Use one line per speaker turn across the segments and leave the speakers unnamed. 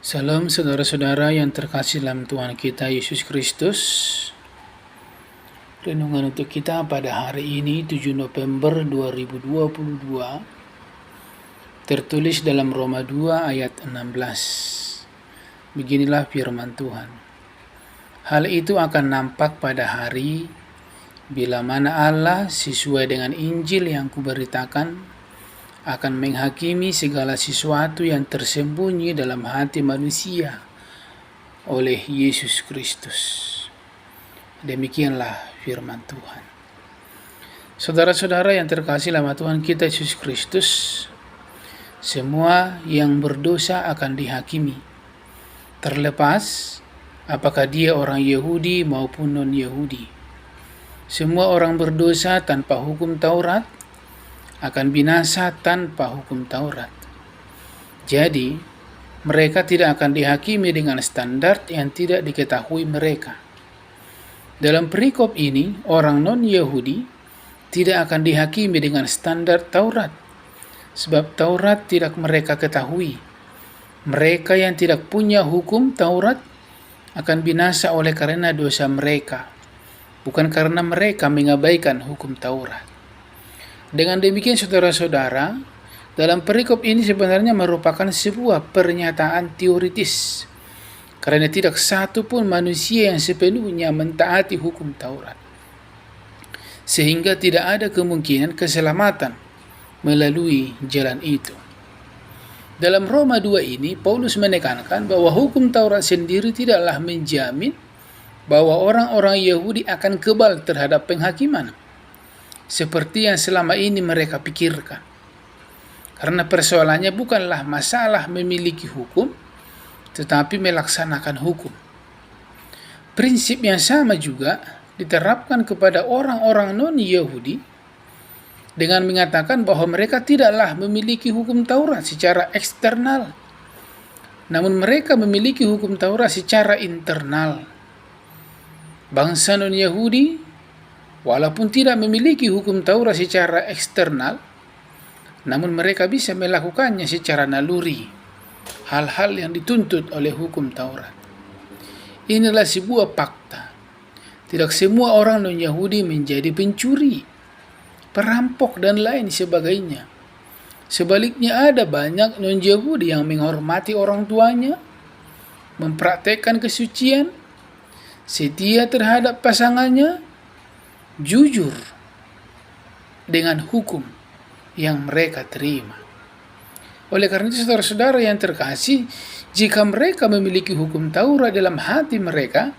Salam saudara-saudara yang terkasih dalam Tuhan kita Yesus Kristus. Renungan untuk kita pada hari ini 7 November 2022 tertulis dalam Roma 2 ayat 16. Beginilah firman Tuhan. Hal itu akan nampak pada hari bila mana Allah sesuai dengan Injil yang kuberitakan akan menghakimi segala sesuatu yang tersembunyi dalam hati manusia oleh Yesus Kristus. Demikianlah firman Tuhan. Saudara-saudara yang terkasih dalam Tuhan kita Yesus Kristus, semua yang berdosa akan dihakimi, terlepas apakah dia orang Yahudi maupun non-Yahudi. Semua orang berdosa tanpa hukum Taurat akan binasa tanpa hukum Taurat. Jadi, mereka tidak akan dihakimi dengan standar yang tidak diketahui mereka. Dalam perikop ini, orang non-Yahudi tidak akan dihakimi dengan standar Taurat, sebab Taurat tidak mereka ketahui. Mereka yang tidak punya hukum Taurat akan binasa oleh karena dosa mereka, bukan karena mereka mengabaikan hukum Taurat. Dengan demikian saudara-saudara, dalam perikop ini sebenarnya merupakan sebuah pernyataan teoritis, karena tidak satu pun manusia yang sepenuhnya mentaati hukum Taurat, sehingga tidak ada kemungkinan keselamatan melalui jalan itu. Dalam Roma 2 ini, Paulus menekankan bahwa hukum Taurat sendiri tidaklah menjamin bahwa orang-orang Yahudi akan kebal terhadap penghakiman, seperti yang selama ini mereka pikirkan. Karena persoalannya bukanlah masalah memiliki hukum, tetapi melaksanakan hukum. Prinsip yang sama juga diterapkan kepada orang-orang non-Yahudi dengan mengatakan bahwa mereka tidaklah memiliki hukum Taurat secara eksternal, namun mereka memiliki hukum Taurat secara internal. Bangsa non-Yahudi walaupun tidak memiliki hukum Taurat secara eksternal, namun mereka bisa melakukannya secara naluri, hal-hal yang dituntut oleh hukum Taurat. Inilah sebuah fakta. Tidak semua orang non-Yahudi menjadi pencuri, perampok, dan lain sebagainya. Sebaliknya ada banyak non-Yahudi yang menghormati orang tuanya, mempraktekkan kesucian, setia terhadap pasangannya, jujur dengan hukum yang mereka terima. Oleh karena itu saudara-saudara yang terkasih, jika mereka memiliki hukum Taurat dalam hati mereka,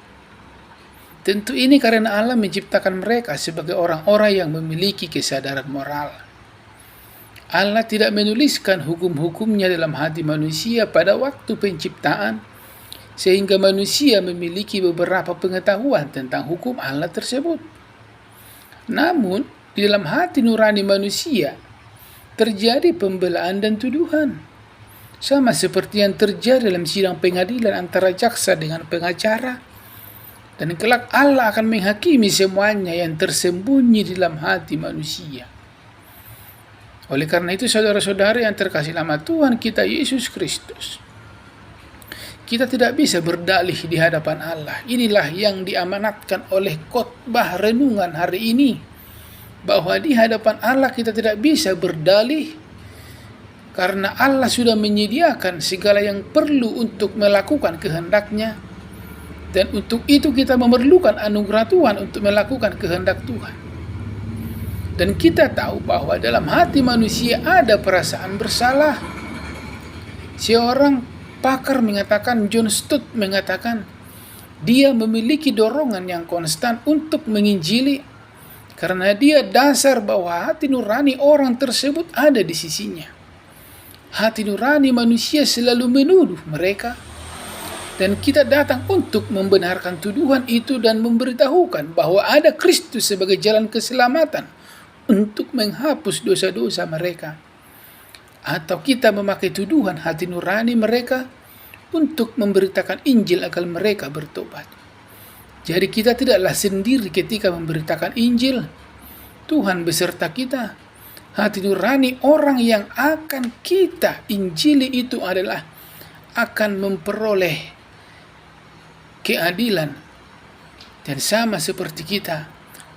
tentu ini karena Allah menciptakan mereka sebagai orang-orang yang memiliki kesadaran moral. Allah tidak menuliskan hukum-hukumnya dalam hati manusia pada waktu penciptaan, sehingga manusia memiliki beberapa pengetahuan tentang hukum Allah tersebut. Namun, di dalam hati nurani manusia terjadi pembelaan dan tuduhan, sama seperti yang terjadi dalam sidang pengadilan antara jaksa dengan pengacara, dan kelak Allah akan menghakimi semuanya yang tersembunyi di dalam hati manusia. Oleh karena itu saudara-saudara yang terkasih dalam Tuhan kita Yesus Kristus, kita tidak bisa berdalih di hadapan Allah. Inilah yang diamanatkan oleh khotbah renungan hari ini, bahwa di hadapan Allah kita tidak bisa berdalih, karena Allah sudah menyediakan segala yang perlu untuk melakukan kehendak-Nya, dan untuk itu kita memerlukan anugerah Tuhan untuk melakukan kehendak Tuhan. Dan kita tahu bahwa dalam hati manusia ada perasaan bersalah. Seorang pakar mengatakan, John Stott mengatakan, dia memiliki dorongan yang konstan untuk menginjili, karena dia dasar bahwa hati nurani orang tersebut ada di sisinya. Hati nurani manusia selalu menuduh mereka, dan kita datang untuk membenarkan tuduhan itu dan memberitahukan bahwa ada Kristus sebagai jalan keselamatan untuk menghapus dosa-dosa mereka. Atau kita memakai tuduhan hati nurani mereka untuk memberitakan Injil agar mereka bertobat. Jadi kita tidaklah sendiri ketika memberitakan Injil. Tuhan beserta kita. Hati nurani orang yang akan kita injili itu adalah akan memperoleh keadilan. Dan sama seperti kita,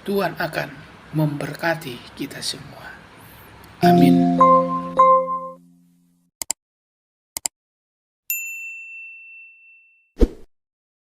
Tuhan akan memberkati kita semua.